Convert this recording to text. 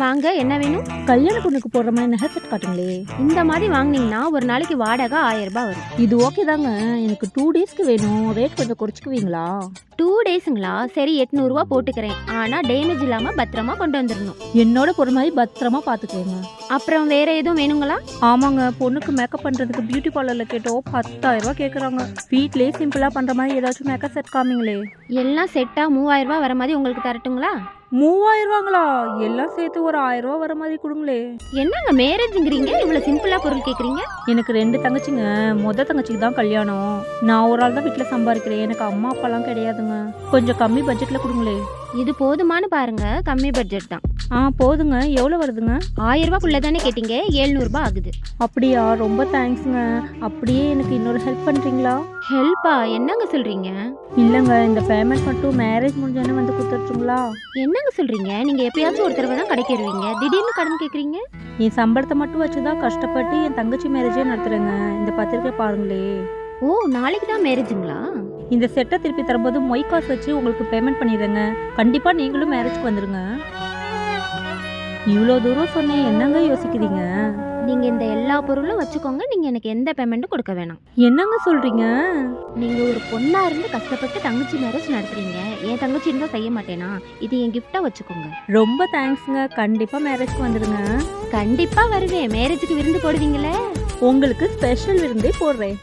வாங்க, என்ன வேணும்? கல்யாண பொண்ணுக்கு போடுற மாதிரி நகை செட் காட்டுங்களே. இந்த மாதிரி வாங்குனீங்கன்னா ஒரு நாளைக்கு வாடகை 1000 ரூபாய் வரும். இது ஓகே தாங்க. எனக்கு 2 டேஸ்க்கு வேணும். ரேட் கொஞ்சம் குறைச்சிக்குவீங்களா? 2 டேஸுங்களா? சரி, 800 ரூபாய் போட்டுக்கிறேன். ஆனா டேமேஜ் இல்லாம பத்திரமா கொண்டு வந்துடணும். என்னோட பொருள் மாதிரி பத்திரமா பாத்துக்கோங்க. அப்புறம் வேற எதுவும் வேணுங்களா? ஆமாங்க, பொண்ணுக்கு மேக்கப் பண்றதுக்கு பியூட்டி பார்லர்ல கேட்டோம் 10,000 ரூபாய் கேக்குறாங்க. வீட்லயே சிம்பிளா பண்ற மாதிரி ஏதாச்சும் மேக்கப் செட் காமிங்களே. எல்லாம் செட்டா 3000 ரூபாய் வர மாதிரி உங்களுக்கு தரட்டுங்களா? 3000 ரூபாங்களா? எல்லாம் சேர்த்து ஒரு 1000 ரூபாய் வர மாதிரி கொடுங்களே. என்னங்க மேரேஜ்ங்கிறீங்க, இவ்வளவு சிம்பிளா பொருள் கேக்குறீங்க? எனக்கு 2 தங்கச்சிங்க. மொத தங்கச்சிக்கு தான் கல்யாணம். நான் ஒரு ஆள் தான் வீட்டுல சம்பாதிக்கிறேன். எனக்கு அம்மா அப்பாலாம் கிடையாதுங்க. கொஞ்சம் கம்மி பட்ஜெட்ல கொடுங்களே. இது போதுமானு பாருங்க, கம்மி பட்ஜெட் தான். போதுங்க. எவ்வளவு வருதுங்க? 1000 ரூபாய்க்குள்ள தானே கேட்டீங்க, 700 ரூபாய் ஆகுது. அப்படியா? ரொம்ப தேங்க்ஸ்ங்க. அப்படியே எனக்கு இன்னொரு ஹெல்ப் பண்றீங்களா? ஹெல்ப்பா? என்னங்க சொல்றீங்க? இல்லங்க, இந்த பேமெண்ட் மட்டும் மேரேஜ் முடிஞ்சோன்னு வந்து கொடுத்துருச்சுங்களா? என்னங்க சொல்றீங்க? நீங்க எப்பயாச்சும் ஒரு தடவை தான் கடைக்கு வருவீங்க, திடீர்னு கடன் கேக்குறீங்க. என் சம்பளத்தை மட்டும் வச்சுதான் கஷ்டப்பட்டு என் தங்கச்சி மேரேஜே நடத்துறேங்க. இந்த பத்திரிக்கை பாருங்களே. ஓ, நாளைக்கு தான் மேரேஜுங்களா? இந்த செட்டை திருப்பி தரும்போது மொய் காசு வச்சு உங்களுக்கு பேமெண்ட் பண்ணிடுறேங்க. கண்டிப்பா நீங்களும் மேரேஜ்க்கு வந்துருங்க. இவ்வளோ தூரம் சொன்னேன், என்னங்க யோசிக்கிறீங்க? நீங்க இந்த எல்லா பொருளும் வச்சுக்கோங்க, நீங்க எனக்கு எந்த பேமெண்ட்டும் கொடுக்க வேணாம். என்னங்க சொல்றீங்க? நீங்க ஒரு பொண்ணா இருந்து கஷ்டப்பட்டு தங்கச்சி மேரேஜ் நடத்துறீங்க. என் தங்கச்சி இருந்தா செய்ய மாட்டேனா? இது என் கிஃப்டா வச்சுக்கோங்க. ரொம்ப தேங்க்ஸ்ங்க. கண்டிப்பா மேரேஜ்க்கு வந்துருங்க. கண்டிப்பா வருவேன். மேரேஜுக்கு விருந்து போடுவீங்களே? உங்களுக்கு ஸ்பெஷல் விருந்தே போடுறேன்.